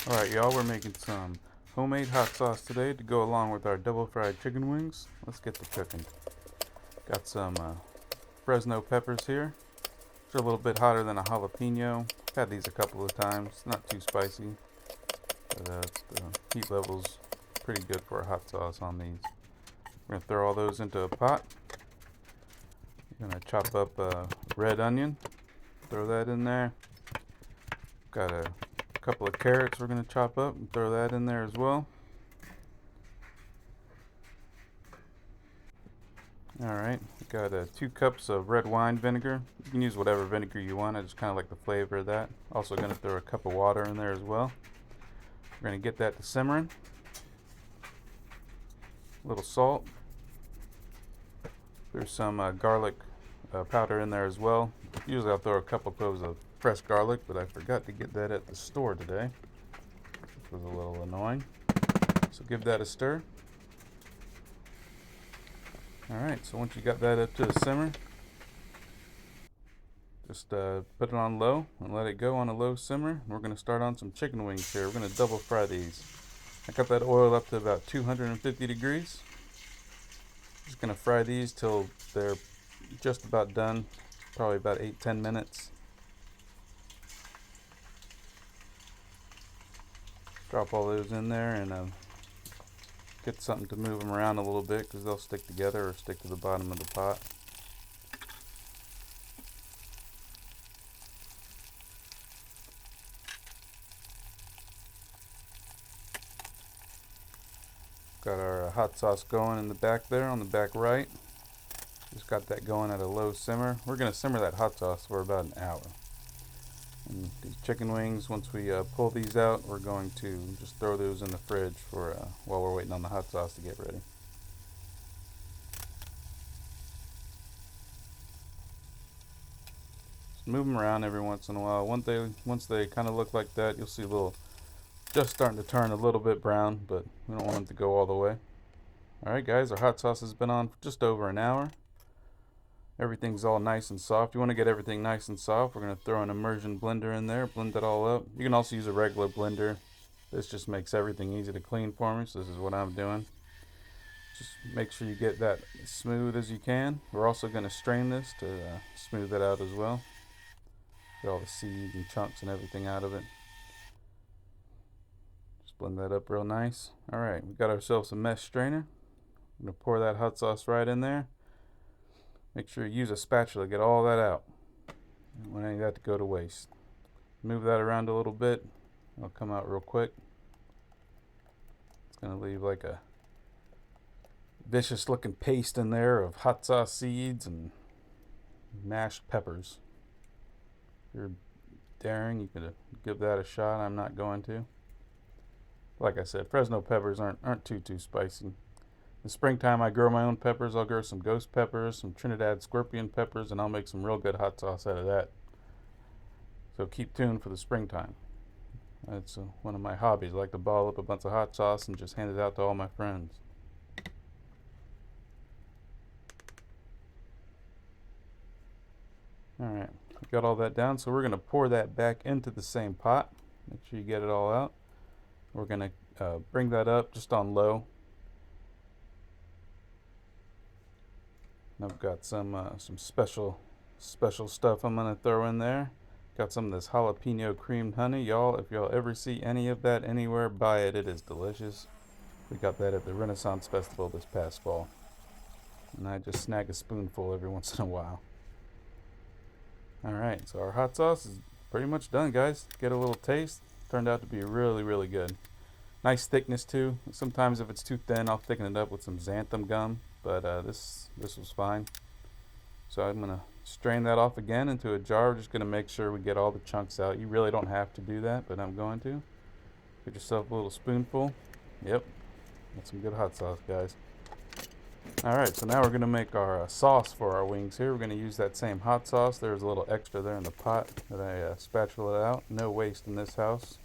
Alright, y'all, we're making some homemade hot sauce today to go along with our double fried chicken wings. Let's get to cooking. Got some Fresno peppers here. They're a little bit hotter than a jalapeno. I've had these a couple of times. Not too spicy, but the heat level's pretty good for a hot sauce on these. We're going to throw all those into a pot. We're going to chop up a red onion. Throw that in there. Got a couple of carrots we're going to chop up and throw that in there as well. Alright, got 2 cups of red wine vinegar. You can use whatever vinegar you want. I just kind of like the flavor of that. Also going to throw a cup of water in there as well. We're going to get that to simmering. A little salt. There's some garlic powder in there as well. Usually I'll throw a couple cloves of fresh garlic, but I forgot to get that at the store today, which was a little annoying. So give that a stir. Alright, so once you got that up to a simmer, just put it on low and let it go on a low simmer. We're going to start on some chicken wings here. We're going to double fry these. I got that oil up to about 250 degrees. Just going to fry these till they're just about done, probably about 8-10 minutes. Drop all those in there and get something to move them around a little bit because they'll stick together or stick to the bottom of the pot. Got our hot sauce going in the back there on the back right. Just got that going at a low simmer. We're going to simmer that hot sauce for about an hour. And these chicken wings, once we pull these out, we're going to just throw those in the fridge for while we're waiting on the hot sauce to get ready. Just move them around every once in a while. Once they kind of look like that, you'll see a little, just starting to turn a little bit brown, but we don't want them to go all the way. Alright guys, our hot sauce has been on for just over an hour. Everything's all nice and soft. You want to get everything nice and soft. We're going to throw an immersion blender in there, blend it all up. You can also use a regular blender. This just makes everything easy to clean for me, so this is what I'm doing. Just make sure you get that as smooth as you can. We're also going to strain this to smooth it out as well. Get all the seeds and chunks and everything out of it. Just blend that up real nice. Alright, we got ourselves a mesh strainer. I'm going to pour that hot sauce right in there. Make sure you use a spatula, get all that out. You don't want any of that to go to waste. Move that around a little bit. It'll come out real quick. It's going to leave like a vicious looking paste in there of hot sauce seeds and mashed peppers. If you're daring, you could give that a shot. I'm not going to. Like I said, Fresno peppers aren't too spicy. In springtime, I grow my own peppers. I'll grow some ghost peppers, some Trinidad scorpion peppers, and I'll make some real good hot sauce out of that. So keep tuned for the springtime. That's one of my hobbies. I like to ball up a bunch of hot sauce and just hand it out to all my friends. Alright, got all that down, so we're going to pour that back into the same pot. Make sure you get it all out. We're going to bring that up just on low. I've got some special stuff I'm gonna throw in there. Got some of this jalapeno creamed honey, y'all. If y'all ever see any of that anywhere, buy it. It is delicious. We got that at the Renaissance Festival this past fall, and I just snag a spoonful every once in a while. All right, so our hot sauce is pretty much done, guys. Get a little taste. Turned out to be really good. Nice thickness too. Sometimes if it's too thin, I'll thicken it up with some xanthan gum. But this was fine. So I'm going to strain that off again into a jar. We're just going to make sure we get all the chunks out. You really don't have to do that, but I'm going to. Get yourself a little spoonful. Yep, that's some good hot sauce, guys. Alright, so now we're going to make our sauce for our wings here. We're going to use that same hot sauce. There's a little extra there in the pot that I spatula out. No waste in this house.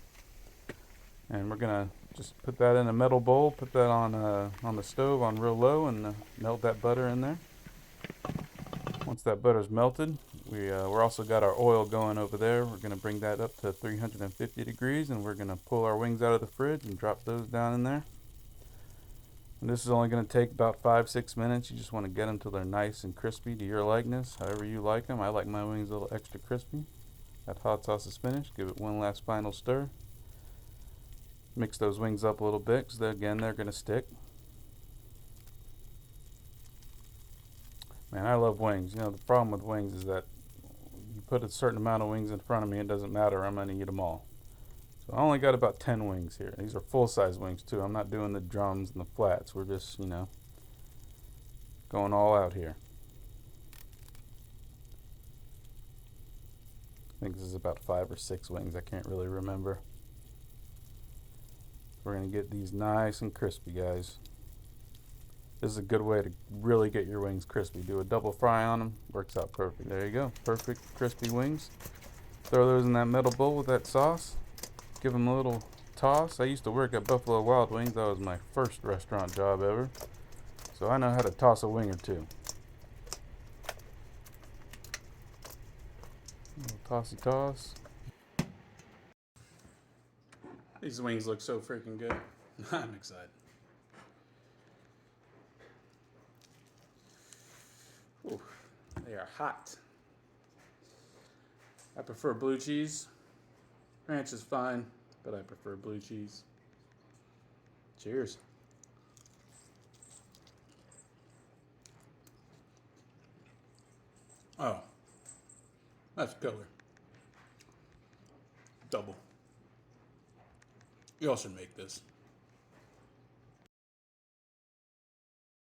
And we're going to just put that in a metal bowl, put that on the stove on real low, and melt that butter in there. Once that butter's melted, we're also got our oil going over there. We're going to bring that up to 350 degrees, and we're going to pull our wings out of the fridge and drop those down in there. And this is only going to take about 5-6 minutes. You just want to get them till they're nice and crispy to your likeness, however you like them. I like my wings a little extra crispy. That hot sauce is finished. Give it one last final stir. Mix those wings up a little bit because again they're going to stick. Man, I love wings. You know, the problem with wings is that you put a certain amount of wings in front of me, it doesn't matter. I'm going to eat them all. So I only got about 10 wings here. These are full-size wings too. I'm not doing the drums and the flats. We're just, you know, going all out here. I think this is about 5 or 6 wings. I can't really remember. We're going to get these nice and crispy, guys. This is a good way to really get your wings crispy. Do a double fry on them. Works out perfect. There you go. Perfect crispy wings. Throw those in that metal bowl with that sauce. Give them a little toss. I used to work at Buffalo Wild Wings. That was my first restaurant job ever. So I know how to toss a wing or two. A little tossy toss. These wings look so freaking good. I'm excited. Ooh, they are hot. I prefer blue cheese. Ranch is fine, but I prefer blue cheese. Cheers. Oh, that's killer. Double. Y'all should make this.